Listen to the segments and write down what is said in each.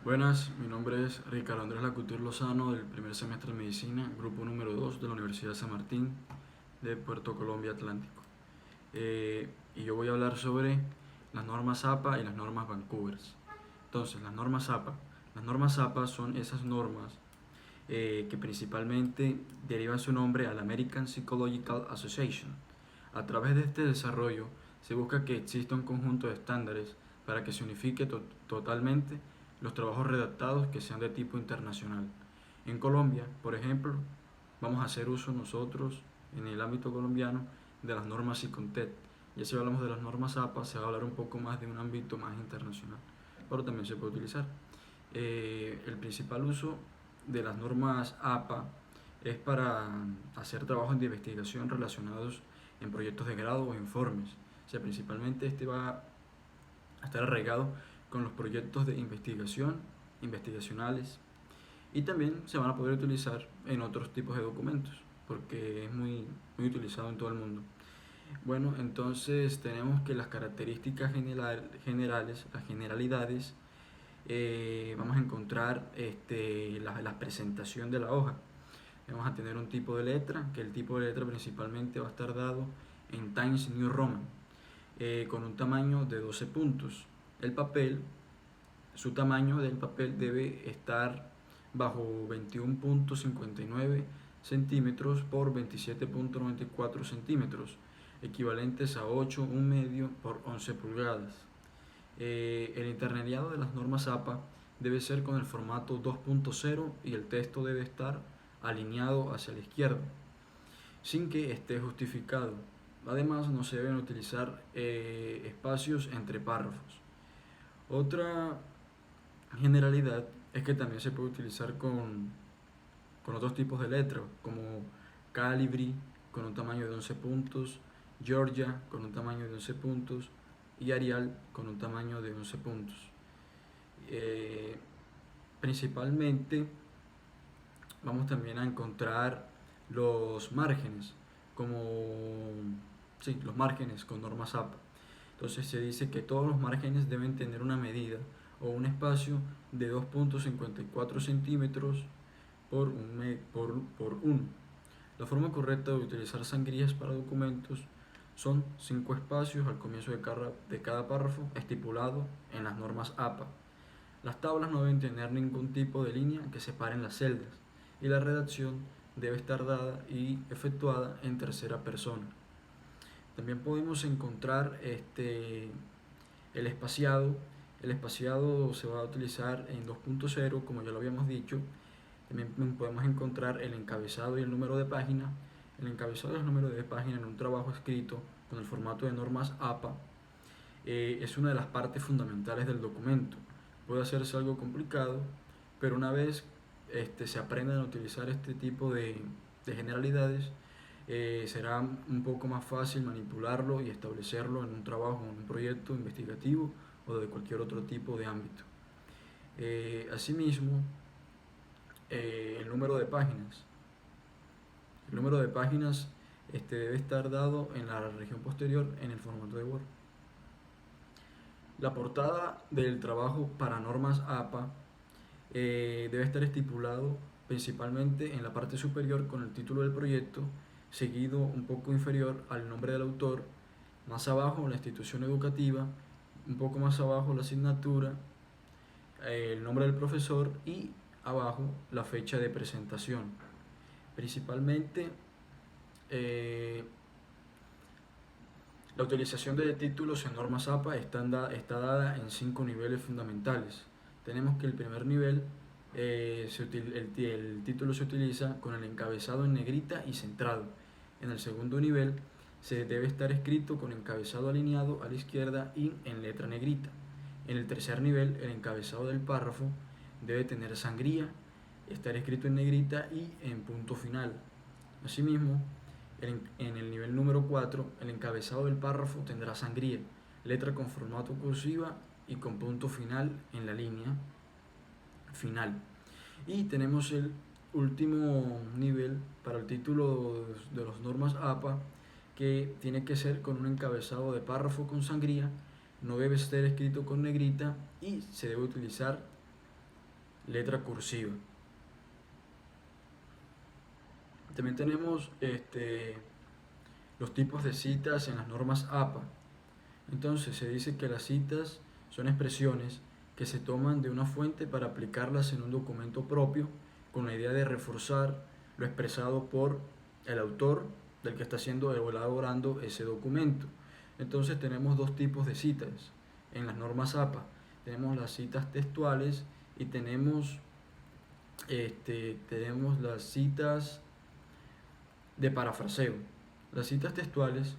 Buenas, mi nombre es Ricardo Andrés Lacutir Lozano del primer semestre de Medicina, grupo número 2 de la Universidad San Martín de Puerto Colombia Atlántico. Y yo voy a hablar sobre las normas APA y las normas Vancouver. Entonces, las normas APA. Las normas APA son esas normas que principalmente derivan su nombre al American Psychological Association. A través de este desarrollo se busca que exista un conjunto de estándares para que se unifique totalmente los trabajos redactados que sean de tipo internacional. En Colombia, por ejemplo, vamos a hacer uso nosotros, en el ámbito colombiano, de las normas ICONTET. Ya si hablamos de las normas APA, se va a hablar un poco más de un ámbito más internacional, pero también se puede utilizar. El principal uso de las normas APA es para hacer trabajos de investigación relacionados en proyectos de grado o informes. O sea, principalmente este va a estar arraigado con los proyectos de investigación, investigacionales, y también se van a poder utilizar en otros tipos de documentos, porque es muy utilizado en todo el mundo. Bueno, entonces tenemos que las características generales, las generalidades, vamos a encontrar la presentación de la hoja. Vamos a tener un tipo de letra, que el tipo de letra principalmente va a estar dado en Times New Roman, con un tamaño de 12 puntos. El papel, su tamaño del papel debe estar bajo 21.59 centímetros por 27.94 centímetros, equivalentes a 8 un medio por 11 pulgadas. El interlineado de las normas APA debe ser con el formato 2.0 y el texto debe estar alineado hacia la izquierda, sin que esté justificado. Además, no se deben utilizar espacios entre párrafos. Otra generalidad es que también se puede utilizar con otros tipos de letras, como Calibri con un tamaño de 11 puntos, Georgia con un tamaño de 11 puntos y Arial con un tamaño de 11 puntos. Principalmente vamos también a encontrar los márgenes, los márgenes con normas APA. Entonces se dice que todos los márgenes deben tener una medida o un espacio de 2.54 centímetros por 1. La forma correcta de utilizar sangrías para documentos son 5 espacios al comienzo de cada párrafo estipulado en las normas APA. Las tablas no deben tener ningún tipo de línea que separen las celdas y la redacción debe estar dada y efectuada en tercera persona. También podemos encontrar el espaciado. El espaciado se va a utilizar en 2.0, como ya lo habíamos dicho. También podemos encontrar el encabezado y el número de página. El encabezado y el número de página en un trabajo escrito con el formato de normas APA es una de las partes fundamentales del documento. Puede hacerse algo complicado, pero una vez se aprendan a utilizar este tipo de generalidades, será un poco más fácil manipularlo y establecerlo en un trabajo, en un proyecto investigativo o de cualquier otro tipo de ámbito. Asimismo, el número de páginas. El número de páginas debe estar dado en la región posterior en el formato de Word. La portada del trabajo para normas APA debe estar estipulado principalmente en la parte superior con el título del proyecto, seguido un poco inferior al nombre del autor, más abajo la institución educativa, un poco más abajo la asignatura, el nombre del profesor y abajo la fecha de presentación. Principalmente la utilización de títulos en normas APA está dada en 5 niveles fundamentales. Tenemos que el primer nivel, el título se utiliza con el encabezado en negrita y centrado. En el segundo nivel se debe estar escrito con encabezado alineado a la izquierda y en letra negrita. En el tercer nivel, el encabezado del párrafo debe tener sangría, estar escrito en negrita y en punto final. Asimismo, en el nivel número 4, el encabezado del párrafo tendrá sangría, letra con formato cursiva y con punto final en la línea final. Y tenemos el último nivel para el título de las normas APA, que tiene que ser con un encabezado de párrafo con sangría, no debe ser escrito con negrita y se debe utilizar letra cursiva. También tenemos los tipos de citas en las normas APA. Entonces se dice que las citas son expresiones que se toman de una fuente para aplicarlas en un documento propio con la idea de reforzar lo expresado por el autor del que está haciendo o elaborando ese documento. Entonces tenemos dos tipos de citas en las normas APA. Tenemos las citas textuales y tenemos las citas de parafraseo. Las citas textuales,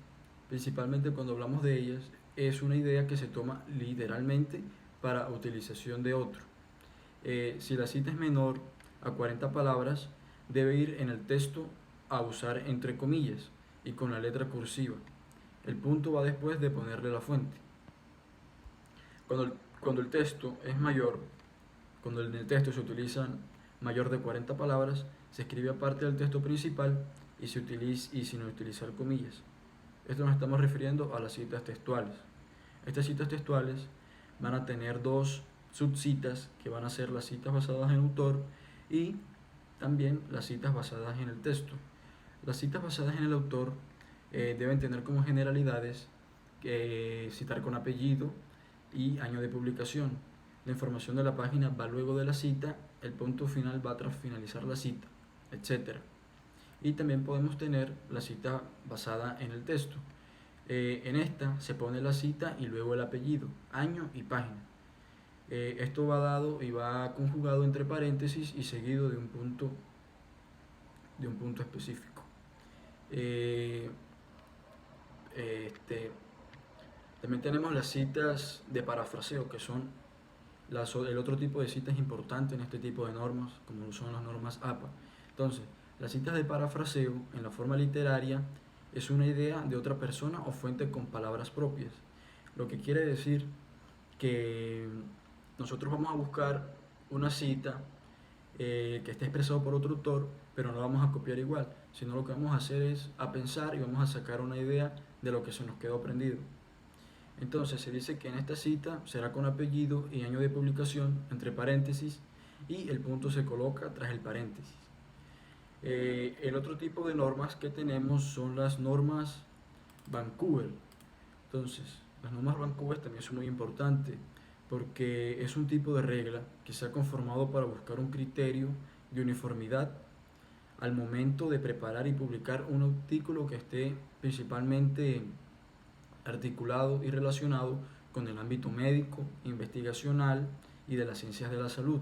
principalmente cuando hablamos de ellas, es una idea que se toma literalmente para utilización de otro. Si la cita es menor a 40 palabras, debe ir en el texto a usar entre comillas y con la letra cursiva. El punto va después de ponerle la fuente. Cuando el texto es mayor, cuando en el texto se utilizan mayor de 40 palabras, se escribe aparte del texto principal y sin utilizar comillas. Esto nos estamos refiriendo a las citas textuales. Estas citas textuales van a tener dos subcitas que van a ser las citas basadas en el autor y también las citas basadas en el texto. Las citas basadas en el autor deben tener como generalidades citar con apellido y año de publicación. La información de la página va luego de la cita, el punto final va tras finalizar la cita, etc. Y también podemos tener la cita basada en el texto. En esta se pone la cita y luego el apellido, año y página. Esto va dado y va conjugado entre paréntesis y seguido de un punto específico. También tenemos las citas de parafraseo, que son el otro tipo de citas importante en este tipo de normas, como son las normas APA. Entonces, las citas de parafraseo en la forma literaria es una idea de otra persona o fuente con palabras propias, lo que quiere decir que nosotros vamos a buscar una cita que esté expresado por otro autor, pero no vamos a copiar igual, sino lo que vamos a hacer es a pensar y vamos a sacar una idea de lo que se nos quedó aprendido. Entonces se dice que en esta cita será con apellido y año de publicación entre paréntesis y el punto se coloca tras el paréntesis. El otro tipo de normas que tenemos son las normas Vancouver. Entonces, las normas Vancouver también son muy importantes porque es un tipo de regla que se ha conformado para buscar un criterio de uniformidad al momento de preparar y publicar un artículo que esté principalmente articulado y relacionado con el ámbito médico, investigacional y de las ciencias de la salud.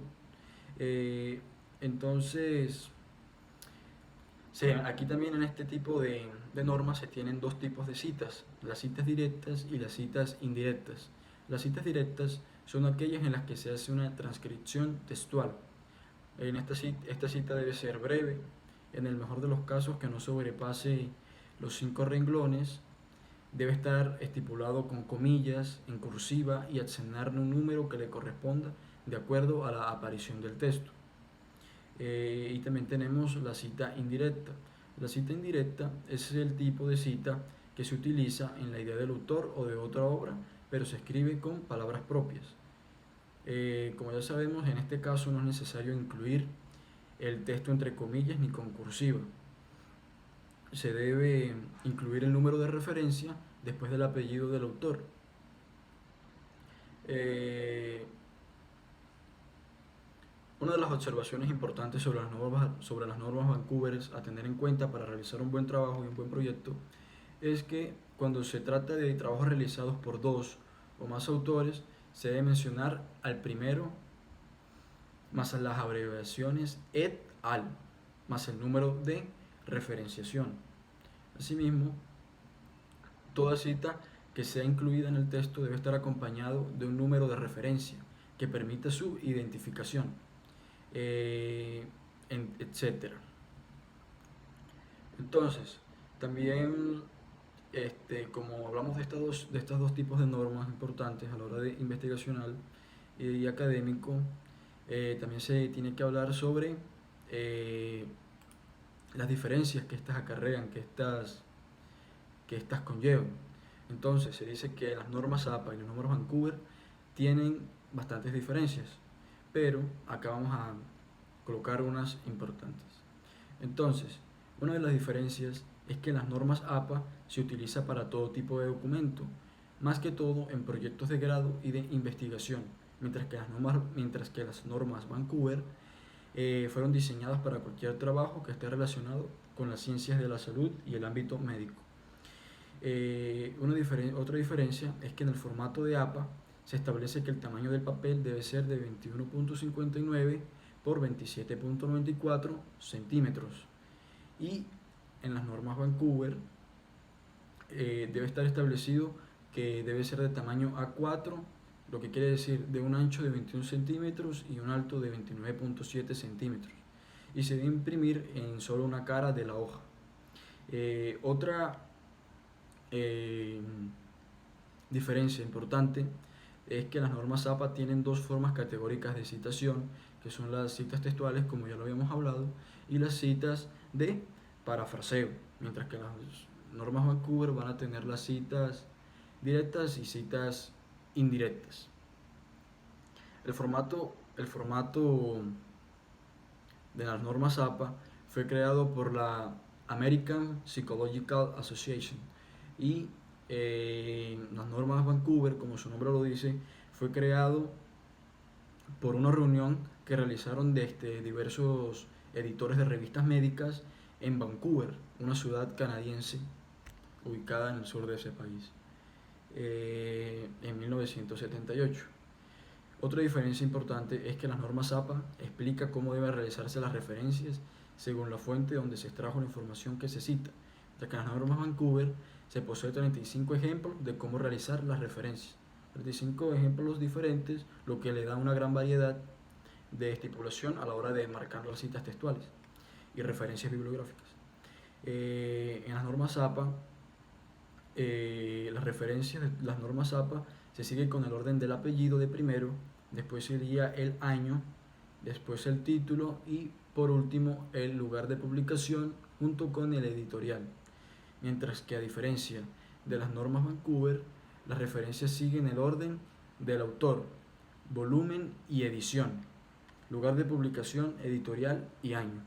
Entonces, aquí también en este tipo de normas se tienen dos tipos de citas, las citas directas y las citas indirectas. Las citas directas son aquellas en las que se hace una transcripción textual. Esta cita debe ser breve, en el mejor de los casos que no sobrepase los 5 renglones, debe estar estipulado con comillas, en cursiva y asignarle un número que le corresponda de acuerdo a la aparición del texto. Y también tenemos la cita indirecta. La cita indirecta es el tipo de cita que se utiliza en la idea del autor o de otra obra, pero se escribe con palabras propias. Como ya sabemos, en este caso no es necesario incluir el texto entre comillas ni con cursiva. Se debe incluir el número de referencia después del apellido del autor. Una de las observaciones importantes sobre las normas Vancouver a tener en cuenta para realizar un buen trabajo y un buen proyecto es que cuando se trata de trabajos realizados por dos o más autores, se debe mencionar al primero más las abreviaciones et al, más el número de referenciación. Asimismo, toda cita que sea incluida en el texto debe estar acompañado de un número de referencia que permita su identificación, etc. Entonces, también como hablamos de estos dos tipos de normas importantes a la hora de investigacional y académico, también se tiene que hablar sobre las diferencias que estas acarrean, que estas conllevan. Entonces se dice que las normas APA y las normas Vancouver tienen bastantes diferencias, pero acá vamos a colocar unas importantes. Entonces, una de las diferencias es que las normas APA se utiliza para todo tipo de documento, más que todo en proyectos de grado y de investigación, mientras que las normas Vancouver fueron diseñadas para cualquier trabajo que esté relacionado con las ciencias de la salud y el ámbito médico. Otra diferencia es que en el formato de APA se establece que el tamaño del papel debe ser de 21.59 por 27.94 centímetros, y en las normas Vancouver debe estar establecido que debe ser de tamaño A4, lo que quiere decir de un ancho de 21 centímetros y un alto de 29.7 centímetros, y se debe imprimir en solo una cara de la hoja. Otra diferencia importante es que las normas APA tienen dos formas categóricas de citación, que son las citas textuales, como ya lo habíamos hablado, y las citas de parafraseo, mientras que las normas Vancouver van a tener las citas directas y citas indirectas. El formato de las normas APA fue creado por la American Psychological Association, y las normas Vancouver, como su nombre lo dice, fue creado por una reunión que realizaron diversos editores de revistas médicas en Vancouver, una ciudad canadiense ubicada en el sur de ese país, en 1978. Otra diferencia importante es que las normas APA explica cómo deben realizarse las referencias según la fuente donde se extrajo la información que se cita, ya que en las normas Vancouver se posee 35 ejemplos de cómo realizar las referencias, 35 ejemplos diferentes, lo que le da una gran variedad de estipulación a la hora de marcar las citas textuales y referencias bibliográficas. En las normas APA, las referencias de las normas APA se sigue con el orden del apellido de primero, después sería el año, después el título y por último el lugar de publicación junto con el editorial. Mientras que a diferencia de las normas Vancouver, las referencias siguen el orden del autor, volumen y edición, lugar de publicación, editorial y año.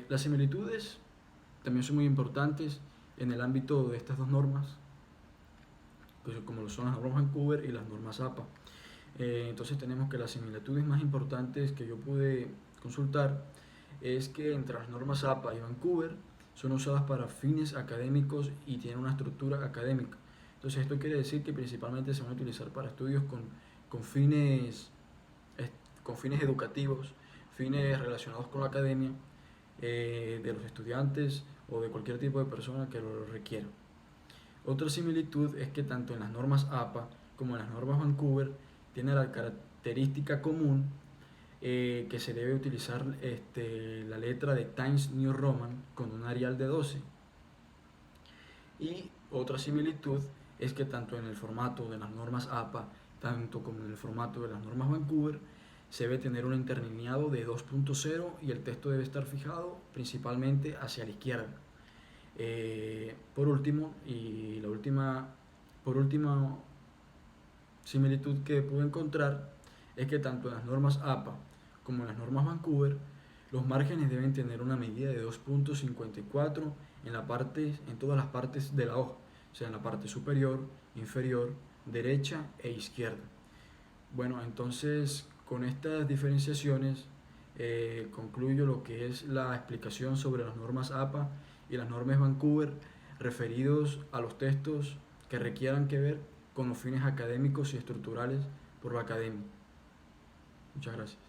Las similitudes también son muy importantes en el ámbito de estas dos normas, como lo son las normas Vancouver y las normas APA. Entonces tenemos que las similitudes más importantes que yo pude consultar es que entre las normas APA y Vancouver son usadas para fines académicos y tienen una estructura académica. Entonces esto quiere decir que principalmente se van a utilizar para estudios con fines educativos, fines relacionados con la academia, de los estudiantes o de cualquier tipo de persona que lo requiera. Otra similitud es que tanto en las normas APA como en las normas Vancouver tiene la característica común que se debe utilizar la letra de Times New Roman con un Arial de 12. Y otra similitud es que tanto en el formato de las normas APA, tanto como en el formato de las normas Vancouver, se debe tener un interlineado de 2.0 y el texto debe estar fijado principalmente hacia la izquierda. Por última similitud que pude encontrar es que tanto en las normas APA como en las normas Vancouver, los márgenes deben tener una medida de 2.54 en todas las partes de la hoja, o sea, en la parte superior, inferior, derecha e izquierda. Bueno, entonces con estas diferenciaciones concluyo lo que es la explicación sobre las normas APA y las normas Vancouver referidos a los textos que requieran que ver con los fines académicos y estructurales por la academia. Muchas gracias.